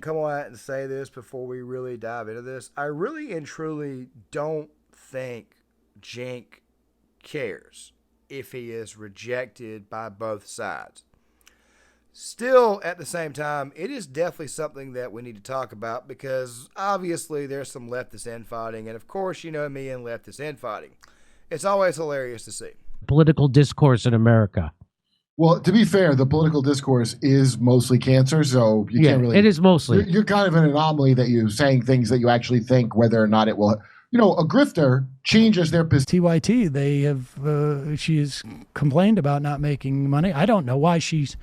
come on out and say this before we really dive into this. I really and truly don't think Cenk cares if he is rejected by both sides. Still, at the same time, it is definitely something that we need to talk about because obviously there's some leftist infighting, and of course, you know me and leftist infighting. It's always hilarious to see. Political discourse in America. Well, to be fair, the political discourse is mostly cancer, so you can't really. It is mostly. You're kind of an anomaly that you're saying things that you actually think whether or not it will. You know, a grifter changes their position. TYT, they have. She's complained about not making money. I don't know why she's.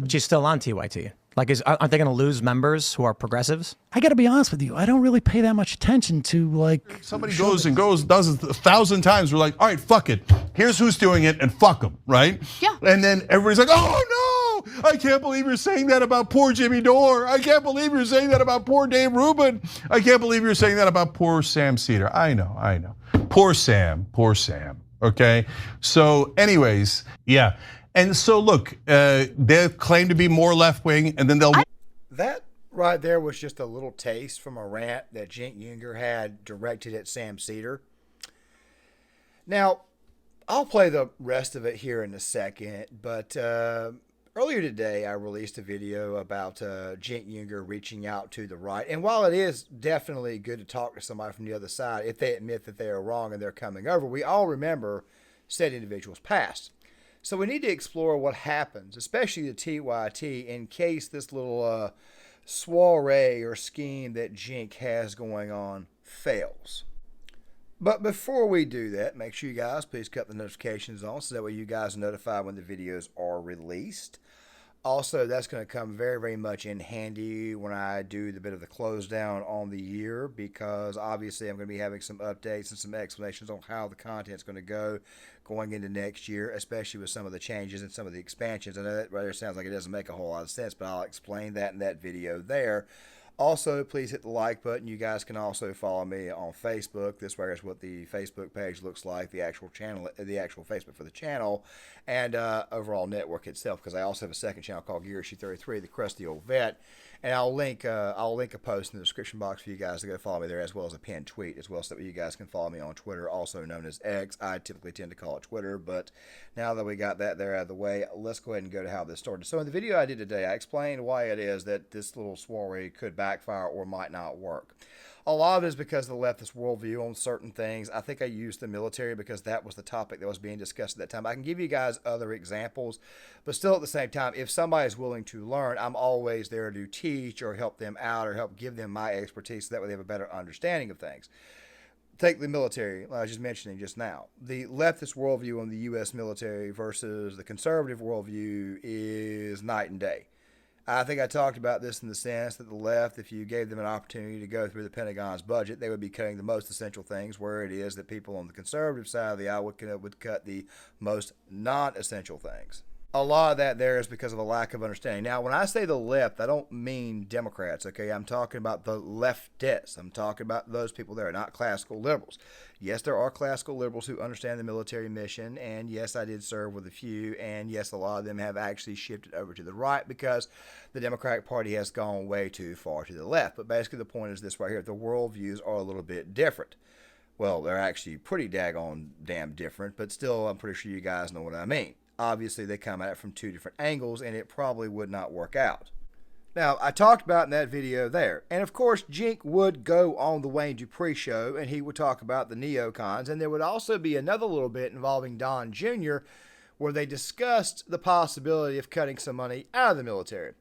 She's still on TYT. Like, aren't they going to lose members who are progressives? I got to be honest with you. I don't really pay that much attention to, like... Somebody goes, does it 1,000 times. We're like, all right, fuck it. Here's who's doing it, and fuck them, right? Yeah. And then everybody's like, oh, no! I can't believe you're saying that about poor Jimmy Dore. I can't believe you're saying that about poor Dave Rubin. I can't believe you're saying that about poor Sam Cedar. I know. Poor Sam, okay? So anyways, yeah. And so, look, they claim to be more left-wing, and then they'll... That right there was just a little taste from a rant that Cenk Uygur had directed at Sam Cedar. Now, I'll play the rest of it here in a second, but earlier today I released a video about Cenk Uygur reaching out to the right. And while it is definitely good to talk to somebody from the other side, if they admit that they are wrong and they're coming over, we all remember said individuals' past. So we need to explore what happens, especially the TYT, in case this little soiree or scheme that Cenk has going on fails. But before we do that, make sure you guys please cut the notifications on so that way you guys are notified when the videos are released. Also, that's going to come very, very much in handy when I do the bit of the close down on the year, because obviously I'm going to be having some updates and some explanations on how the content's going to go going into next year, especially with some of the changes and some of the expansions. I know that rather sounds like it doesn't make a whole lot of sense, but I'll explain that in that video there. Also, please hit the like button. You guys can also follow me on Facebook. This way is what the Facebook page looks like, the actual channel, the actual Facebook for the channel, and overall network itself. Because I also have a second channel called Gearshy33, the crusty old vet, and I'll link a post in the description box for you guys to go follow me there, as well as a pinned tweet, as well, so that you guys can follow me on Twitter, also known as X. I typically tend to call it Twitter, but now that we got that there out of the way, let's go ahead and go to how this started. So in the video I did today, I explained why it is that this little soiree could backfire or might not work. A lot of it is because of the leftist worldview on certain things. I think I used the military because that was the topic that was being discussed at that time. I can give you guys other examples, but still at the same time, if somebody is willing to learn, I'm always there to teach or help them out or help give them my expertise so that way they have a better understanding of things. Take the military, like I was just mentioning just now. The leftist worldview on the U.S. military versus the conservative worldview is night and day. I think I talked about this in the sense that the left, if you gave them an opportunity to go through the Pentagon's budget, they would be cutting the most essential things, where it is that people on the conservative side of the aisle would cut the most non-essential things. A lot of that there is because of a lack of understanding. Now, when I say the left, I don't mean Democrats, okay? I'm talking about the leftists. I'm talking about those people there, not classical liberals. Yes, there are classical liberals who understand the military mission, and yes, I did serve with a few, and yes, a lot of them have actually shifted over to the right because the Democratic Party has gone way too far to the left. But basically the point is this right here. The worldviews are a little bit different. Well, they're actually pretty daggone damn different, but still, I'm pretty sure you guys know what I mean. Obviously, they come at it from two different angles, and it probably would not work out. Now, I talked about in that video there, and of course, Cenk would go on the Wayne Dupree show, and he would talk about the neocons, and there would also be another little bit involving Don Jr., where they discussed the possibility of cutting some money out of the military.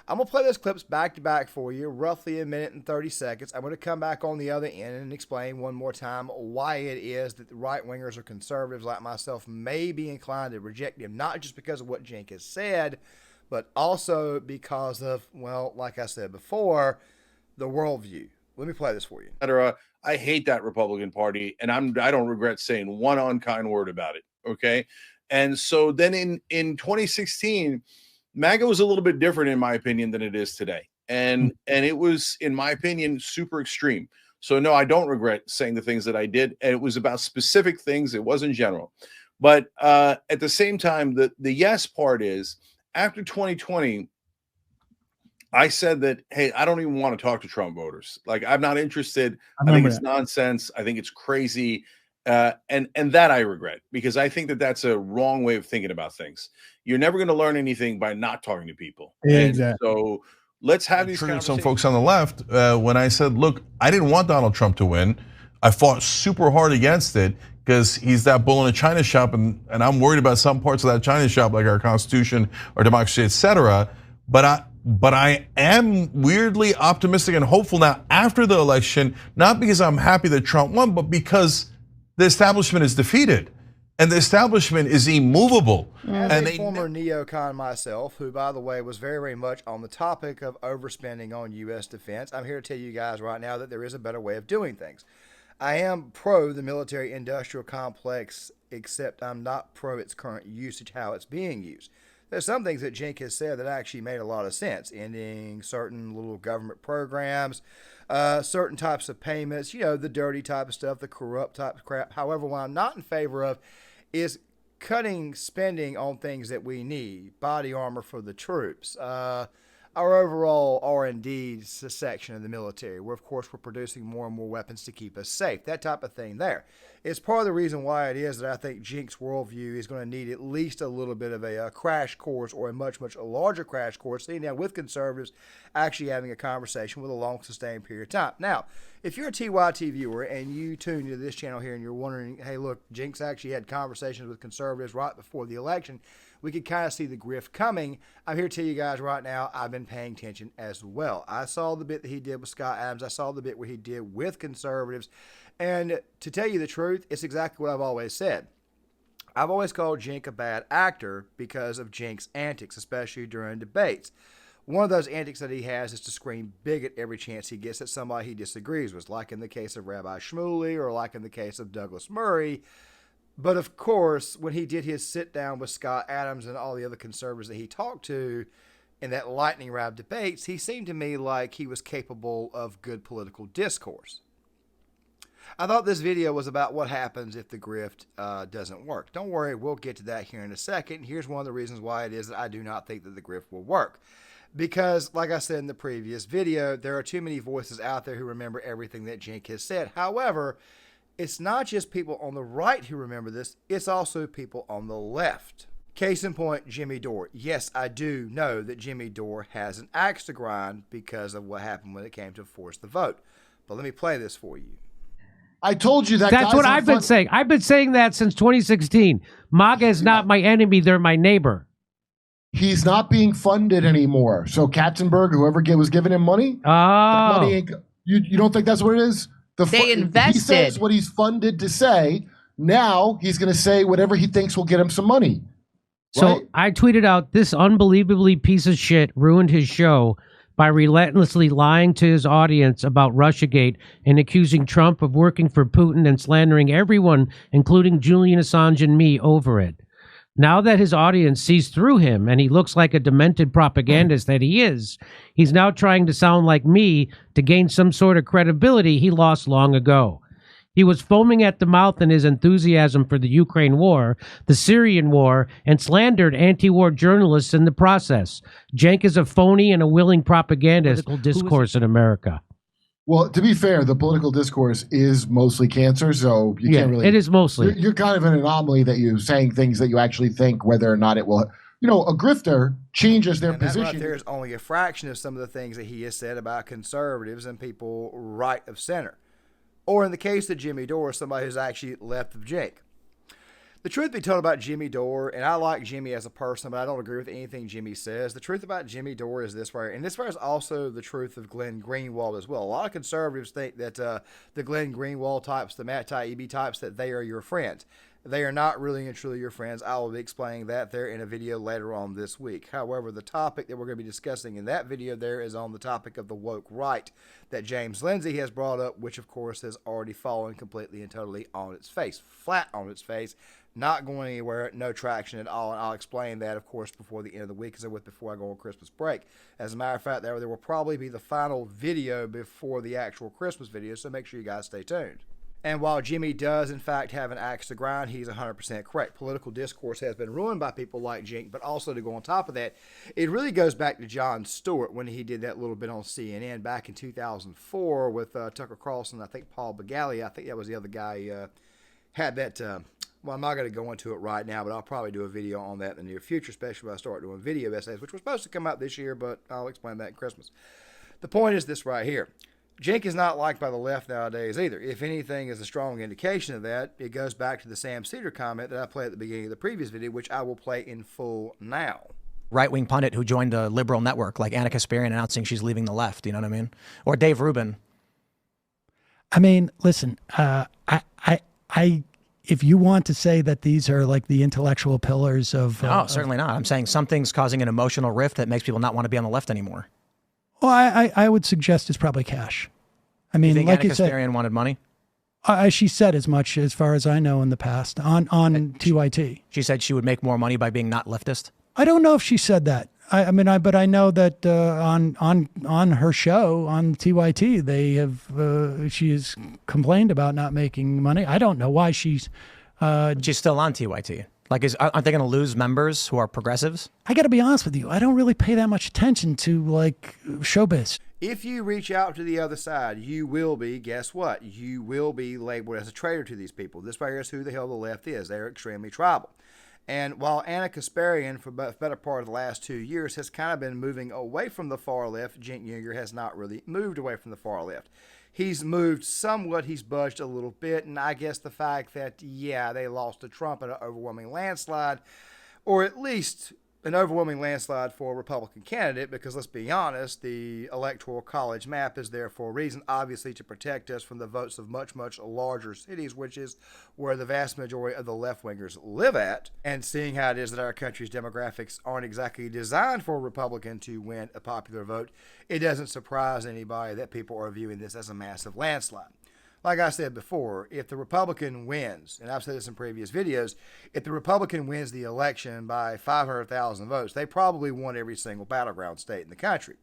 I'm going to play those clips back to back for you, roughly a minute and 30 seconds. I'm going to come back on the other end and explain one more time why it is that the right-wingers or conservatives like myself may be inclined to reject him, not just because of what Cenk has said, but also because of, well, like I said before, the worldview. Let me play this for you. I hate that Republican Party, and I don't regret saying one unkind word about it, okay? And so then in 2016, MAGA was a little bit different, in my opinion, than it is today. And it was, in my opinion, super extreme. So, no, I don't regret saying the things that I did. And it was about specific things. It wasn't general. But at the same time, the yes part is, after 2020, I said that, hey, I don't even want to talk to Trump voters. Like, I'm not interested. I think remember it's that. nonsense. I think it's crazy. And that I regret, because I think that that's a wrong way of thinking about things. You're never going to learn anything by not talking to people. Exactly. And so let's have these Triggered some conversations. folks on the left when I said, look, I didn't want Donald Trump to win. I fought super hard against it because he's that bull in a china shop, and I'm worried about some parts of that china shop, like our Constitution, our democracy, etc. But I am weirdly optimistic and hopeful now after the election, not because I'm happy that Trump won, but because the establishment is defeated. And the establishment is immovable. As And a they former neocon myself, who, by the way, was very, very much on the topic of overspending on U.S. defense, I'm here to tell you guys right now that there is a better way of doing things. I am pro the military-industrial complex, except I'm not pro its current usage, how it's being used. There's some things that Cenk has said that actually made a lot of sense, ending certain little government programs, certain types of payments, the dirty type of stuff, the corrupt type of crap. However, what I'm not in favor of is cutting spending on things that we need, body armor for the troops, our overall R&D section of the military, where of course we're producing more and more weapons to keep us safe, that type of thing there. It's part of the reason why it is that I think Cenk's worldview is going to need at least a little bit of a crash course, or a much, much larger crash course, sitting down with conservatives, actually having a conversation with a long sustained period of time. Now, if you're a TYT viewer and you tune into this channel here and you're wondering, hey, look, Cenk's actually had conversations with conservatives right before the election, we could kind of see the grift coming. I'm here to tell you guys right now, I've been paying attention as well. I saw the bit that he did with Scott Adams. I saw the bit where he did with conservatives. And to tell you the truth, it's exactly what I've always said. I've always called Cenk a bad actor because of Cenk's antics, especially during debates. One of those antics that he has is to scream bigot every chance he gets at somebody he disagrees with, like in the case of Rabbi Shmuley or like in the case of Douglas Murray. But of course, when he did his sit down with Scott Adams and all the other conservatives that he talked to in that lightning round debates, he seemed to me like he was capable of good political discourse. I thought this video was about what happens if the grift doesn't work. Don't worry, we'll get to that here in a second. Here's one of the reasons why it is that I do not think that the grift will work. Because, like I said in the previous video, there are too many voices out there who remember everything that Cenk has said. However, it's not just people on the right who remember this, it's also people on the left. Case in point, Jimmy Dore. Yes, I do know that Jimmy Dore has an axe to grind because of what happened when it came to force the vote. But let me play this for you. I told you that. That's what I've been saying. I've been saying that since 2016. MAGA is not my enemy, they're my neighbor. He's not being funded anymore. So Katzenberg, whoever was giving him money, that money ain't, you don't think that's what it is? They invested. He says what he's funded to say. Now he's going to say whatever he thinks will get him some money. So right? I tweeted out, this unbelievably piece of shit ruined his show by relentlessly lying to his audience about Russiagate and accusing Trump of working for Putin and slandering everyone, including Julian Assange and me, over it. Now that his audience sees through him and he looks like a demented propagandist that he is, he's now trying to sound like me to gain some sort of credibility he lost long ago. He was foaming at the mouth in his enthusiasm for the Ukraine war, the Syrian war, and slandered anti-war journalists in the process. Cenk is a phony and a willing propagandist. Political discourse in America. Well, to be fair, the political discourse is mostly cancer, so you can't really. It is mostly. You're kind of an anomaly that you're saying things that you actually think, whether or not it will. A grifter changes their position. That right there is only a fraction of some of the things that he has said about conservatives and people right of center. Or in the case of Jimmy Dore, somebody who's actually left of Cenk. The truth be told about Jimmy Dore, and I like Jimmy as a person, but I don't agree with anything Jimmy says. The truth about Jimmy Dore is this way, and this is also the truth of Glenn Greenwald as well. A lot of conservatives think that the Glenn Greenwald types, the Matt Taibbi types, that they are your friends. They are not really and truly your friends. I will be explaining that there in a video later on this week. However, the topic that we're going to be discussing in that video there is on the topic of the woke right that James Lindsay has brought up, which of course has already fallen completely and totally on its face, flat on its face, not going anywhere, no traction at all. And I'll explain that, of course, before the end of the week, as I would before I go on Christmas break. As a matter of fact, there will probably be the final video before the actual Christmas video, so make sure you guys stay tuned. And while Jimmy does, in fact, have an axe to grind, he's 100% correct. Political discourse has been ruined by people like Cenk, but also to go on top of that, it really goes back to Jon Stewart when he did that little bit on CNN back in 2004 with Tucker Carlson, I think Paul Begala, I think that was the other guy, had that, well, I'm not going to go into it right now, but I'll probably do a video on that in the near future, especially when I start doing video essays, which was supposed to come out this year, but I'll explain that in Christmas. The point is this right here. Cenk is not liked by the left nowadays either. If anything is a strong indication of that, it goes back to the Sam Cedar comment that I played at the beginning of the previous video, which I will play in full now. Right-wing pundit who joined a liberal network, like Anna Kasparian announcing she's leaving the left, you know what I mean? Or Dave Rubin. I mean, listen, if you want to say that these are like the intellectual pillars of... No, certainly not. I'm saying something's causing an emotional rift that makes people not want to be on the left anymore. Well, I would suggest it's probably cash. I mean, You think like Anna you said, Kasparian wanted money? she said as much as far as I know in the past on TYT. She said she would make more money by being not leftist? I don't know if she said that. But I know that on her show on TYT they have she has complained about not making money. I don't know why she's still on TYT. Like, aren't they going to lose members who are progressives? I got to be honest with you. I don't really pay that much attention to like showbiz. If you reach out to the other side, you will be, guess what? You will be labeled as a traitor to these people. This right here is who the hell the left is. They're extremely tribal. And while Anna Kasparian, for the better part of the last 2 years, has kind of been moving away from the far left, Cenk Uygur has not really moved away from the far left. He's moved somewhat, he's budged a little bit, and I guess the fact that, yeah, they lost to Trump in an overwhelming landslide, or at least an overwhelming landslide for a Republican candidate, because let's be honest, the Electoral College map is there for a reason, obviously to protect us from the votes of much, much larger cities, which is where the vast majority of the left-wingers live at. And seeing how it is that our country's demographics aren't exactly designed for a Republican to win a popular vote, it doesn't surprise anybody that people are viewing this as a massive landslide. Like I said before, if the Republican wins, and I've said this in previous videos, if the Republican wins the election by 500,000 votes, they probably won every single battleground state in the country.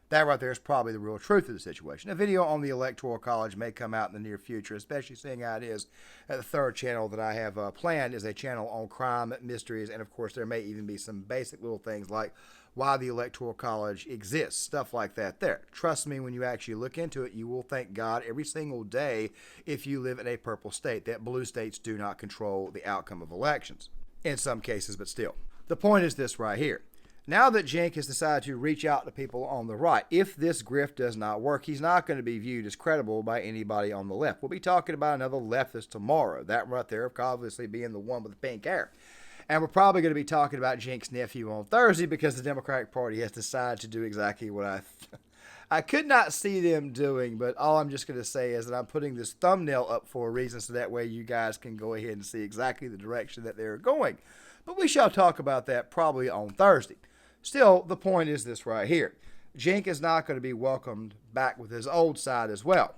That right there is probably the real truth of the situation. A video on the Electoral College may come out in the near future, especially seeing how it is that the third channel that I have planned is a channel on crime, mysteries, and of course there may even be some basic little things like why the Electoral College exists, stuff like that there. Trust me, when you actually look into it, you will thank God every single day if you live in a purple state that blue states do not control the outcome of elections. In some cases, but still. The point is this right here. Now that Cenk has decided to reach out to people on the right, if this grift does not work, he's not going to be viewed as credible by anybody on the left. We'll be talking about another leftist tomorrow. That right there obviously being the one with the pink hair. And we're probably going to be talking about Cenk's nephew on Thursday because the Democratic Party has decided to do exactly what I could not see them doing, but all I'm just going to say is that I'm putting this thumbnail up for a reason so that way you guys can go ahead and see exactly the direction that they're going. But we shall talk about that probably on Thursday. Still, the point is this right here. Cenk is not going to be welcomed back with his old side as well.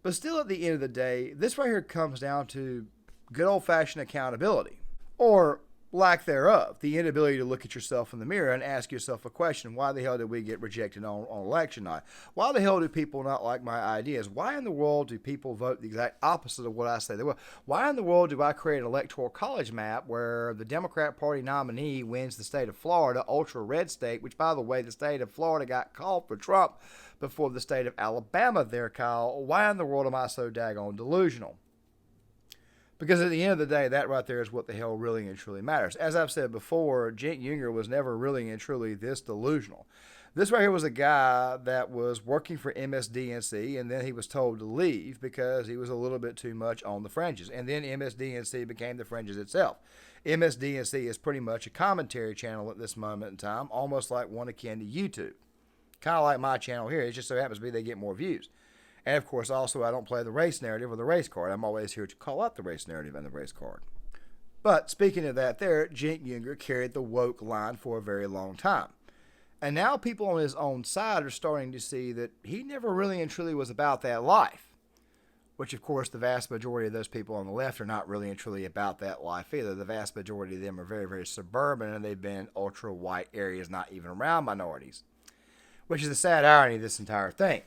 But still, at the end of the day, this right here comes down to good old-fashioned accountability. Or lack thereof, the inability to look at yourself in the mirror and ask yourself a question. Why the hell did we get rejected on election night? Why the hell do people not like my ideas? Why in the world do people vote the exact opposite of what I say they will? Why in the world do I create an electoral college map where the Democrat Party nominee wins the state of Florida, ultra red state, which by the way, the state of Florida got called for Trump before the state of Alabama there, Kyle? Why in the world am I so daggone delusional? Because at the end of the day, that right there is what the hell really and truly matters. As I've said before, Cenk Uygur was never really and truly this delusional. This right here was a guy that was working for MSDNC, and then he was told to leave because he was a little bit too much on the fringes. And then MSDNC became the fringes itself. MSDNC is pretty much a commentary channel at this moment in time, almost like one akin to YouTube. Kind of like my channel here. It just so happens to be they get more views. And, of course, also I don't play the race narrative or the race card. I'm always here to call out the race narrative and the race card. But speaking of that there, Cenk Uygur carried the woke line for a very long time. And now people on his own side are starting to see that he never really and truly was about that life. Which, of course, the vast majority of those people on the left are not really and truly about that life either. The vast majority of them are very, very suburban, and they've been in ultra-white areas, not even around minorities. Which is the sad irony of this entire thing.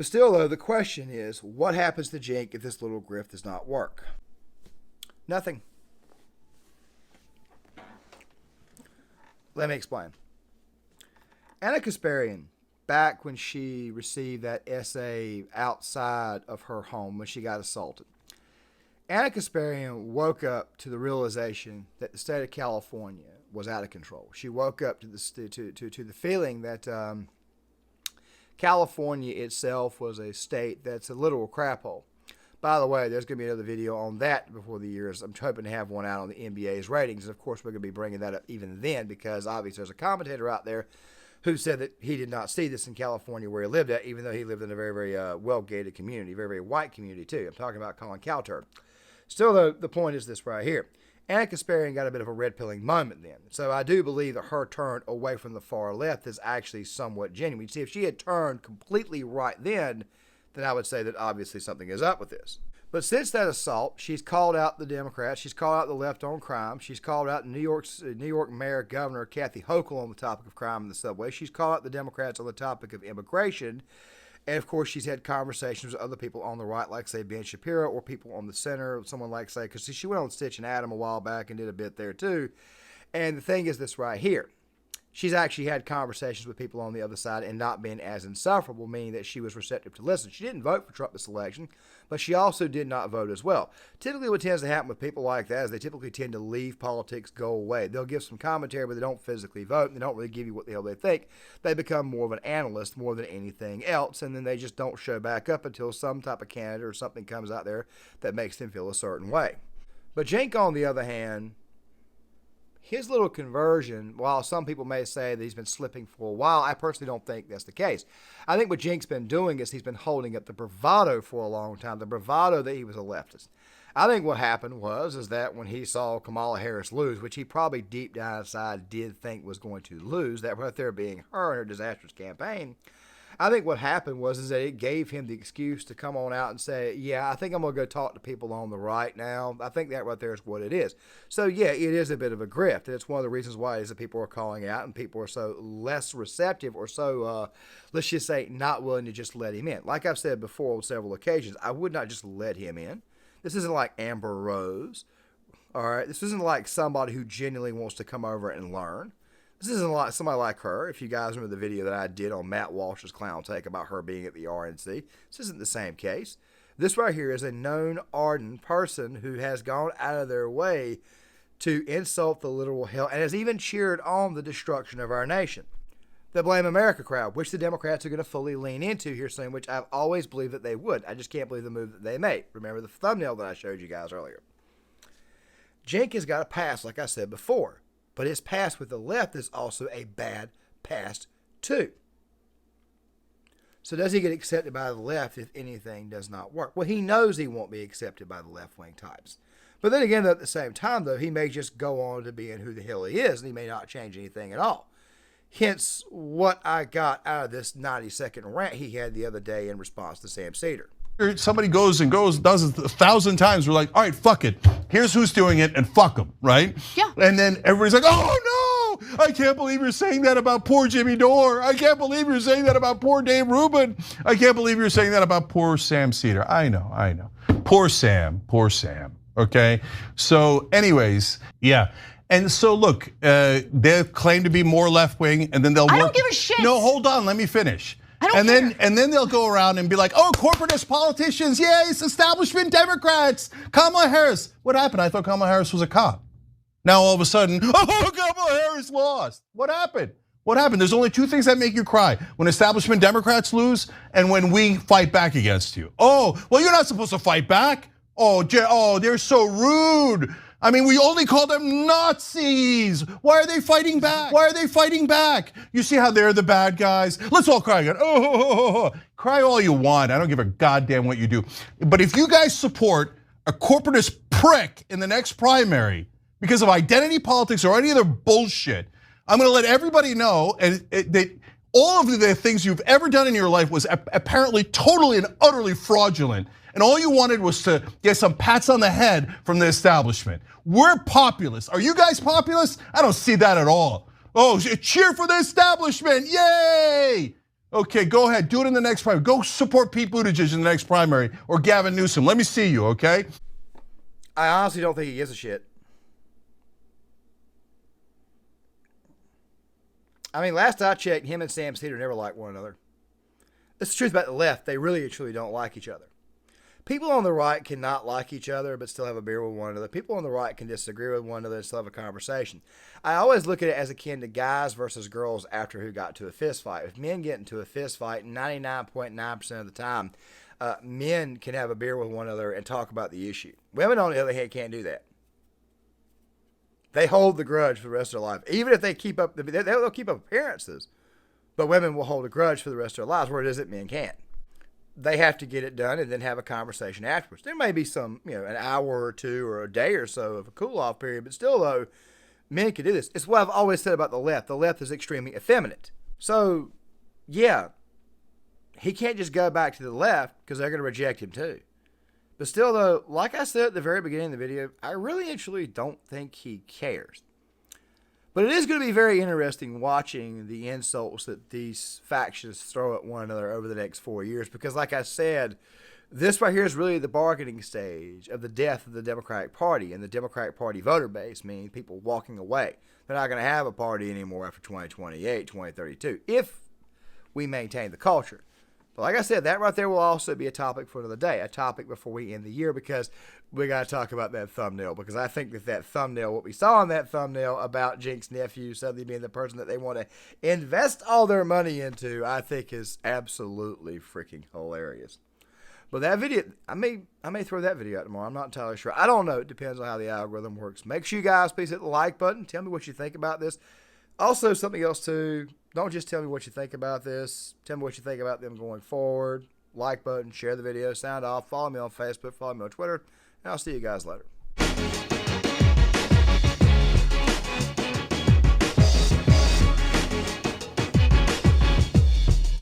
But still, though, the question is, what happens to Cenk if this little grift does not work? Nothing. Let me explain. Anna Kasparian, back when she received that essay outside of her home when she got assaulted, Anna Kasparian woke up to the realization that the state of California was out of control. She woke up to the feeling that California itself was a state that's a literal crap hole. By the way, there's going to be another video on that before the years. I'm hoping to have one out on the NBA's ratings. And of course, we're going to be bringing that up even then because obviously there's a commentator out there who said that he did not see this in California where he lived at, even though he lived in a very, very well-gated community, very, very white community too. I'm talking about Colin Cowherd. Still, though, the point is this right here. Anna Kasparian got a bit of a red-pilling moment then. So I do believe that her turn away from the far left is actually somewhat genuine. See, if she had turned completely right then I would say that obviously something is up with this. But since that assault, she's called out the Democrats. She's called out the left on crime. She's called out New York Mayor Governor Kathy Hochul on the topic of crime in the subway. She's called out the Democrats on the topic of immigration. And, of course, she's had conversations with other people on the right, like, say, Ben Shapiro, or people on the center, someone like, say, because she went on Stitch and Adam a while back and did a bit there, too. And the thing is this right here. She's actually had conversations with people on the other side and not been as insufferable, meaning that she was receptive to listen. She didn't vote for Trump this election, but she also did not vote as well. Typically what tends to happen with people like that is they typically tend to leave politics, go away. They'll give some commentary, but they don't physically vote, and they don't really give you what the hell they think. They become more of an analyst more than anything else, and then they just don't show back up until some type of candidate or something comes out there that makes them feel a certain way. But Cenk, on the other hand, his little conversion, while some people may say that he's been slipping for a while, I personally don't think that's the case. I think what Cenk's been doing is he's been holding up the bravado for a long time, the bravado that he was a leftist. I think what happened is that when he saw Kamala Harris lose, which he probably deep down inside did think was going to lose, that right there being her and her disastrous campaign, I think what happened was that it gave him the excuse to come on out and say, yeah, I think I'm going to go talk to people on the right now. I think that right there is what it is. So, yeah, it is a bit of a grift. And it's one of the reasons why is that people are calling out and people are so less receptive or so, let's just say, not willing to just let him in. Like I've said before on several occasions, I would not just let him in. This isn't like Amber Rose. All right, this isn't like somebody who genuinely wants to come over and learn. This isn't like somebody like her. If you guys remember the video that I did on Matt Walsh's Clown Take about her being at the RNC, this isn't the same case. This right here is a known ardent person who has gone out of their way to insult the literal hell and has even cheered on the destruction of our nation. The Blame America crowd, which the Democrats are going to fully lean into here soon, which I've always believed that they would. I just can't believe the move that they made. Remember the thumbnail that I showed you guys earlier. Cenk has got a pass, like I said before. But his past with the left is also a bad past, too. So does he get accepted by the left if anything does not work? Well, he knows he won't be accepted by the left-wing types. But then again, at the same time, though, he may just go on to being who the hell he is, and he may not change anything at all. Hence, what I got out of this 90-second rant he had the other day in response to Sam Seder. Somebody goes, does it 1,000 times. We're like, all right, fuck it. Here's who's doing it, and fuck them, right? Yeah. And then everybody's like, oh no, I can't believe you're saying that about poor Jimmy Dore. I can't believe you're saying that about poor Dave Rubin. I can't believe you're saying that about poor Sam Seder. I know. Poor Sam. Okay. So, anyways, yeah. And so look, they claim to be more left wing, and then they'll. I don't give a shit. No, hold on. Let me finish. And then they'll go around and be like, oh, corporatist politicians, yes, establishment Democrats, Kamala Harris. What happened? I thought Kamala Harris was a cop. Now all of a sudden, oh, Kamala Harris lost. What happened? There's only two things that make you cry: when establishment Democrats lose and when we fight back against you. Oh, well, you're not supposed to fight back. Oh, they're so rude. I mean, we only call them Nazis. Why are they fighting back? You see how they're the bad guys? Let's all cry again. Oh, cry all you want. I don't give a goddamn what you do. But if you guys support a corporatist prick in the next primary because of identity politics or any other bullshit, I'm going to let everybody know that all of the things you've ever done in your life was apparently totally and utterly fraudulent. And all you wanted was to get some pats on the head from the establishment. We're populists. Are you guys populists? I don't see that at all. Oh, cheer for the establishment, yay! Okay, go ahead. Do it in the next primary. Go support Pete Buttigieg in the next primary or Gavin Newsom. Let me see you, okay? I honestly don't think he gives a shit. I mean, last I checked, him and Sam Cedar never liked one another. That's the truth about the left. They really and truly don't like each other. People on the right cannot like each other but still have a beer with one another. People on the right can disagree with one another and still have a conversation. I always look at it as akin to guys versus girls after who got to a fist fight. If men get into a fist fight, 99.9% of the time, men can have a beer with one another and talk about the issue. Women, on the other hand, can't do that. They hold the grudge for the rest of their life. Even if they keep up, they'll keep up appearances. But women will hold a grudge for the rest of their lives, where it isn't men can't. They have to get it done and then have a conversation afterwards. There may be some, an hour or two or a day or so of a cool-off period, but still, though, men can do this. It's what I've always said about the left. The left is extremely effeminate. So, yeah, he can't just go back to the left because they're going to reject him too. But still, though, like I said at the very beginning of the video, I really actually don't think he cares. But it is going to be very interesting watching the insults that these factions throw at one another over the next 4 years. Because like I said, this right here is really the bargaining stage of the death of the Democratic Party and the Democratic Party voter base, meaning people walking away. They're not going to have a party anymore after 2028, 2032, if we maintain the culture. But like I said, that right there will also be a topic for another day, a topic before we end the year, because we got to talk about that thumbnail. Because I think that thumbnail, what we saw in that thumbnail about Cenk's nephew suddenly being the person that they want to invest all their money into, I think is absolutely freaking hilarious. But that video, I may throw that video out tomorrow. I'm not entirely sure. I don't know. It depends on how the algorithm works. Make sure you guys please hit the like button. Tell me what you think about this. Also, something else too. Don't just tell me what you think about this. Tell me what you think about them going forward. Like button, share the video, sound off. Follow me on Facebook, follow me on Twitter, and I'll see you guys later.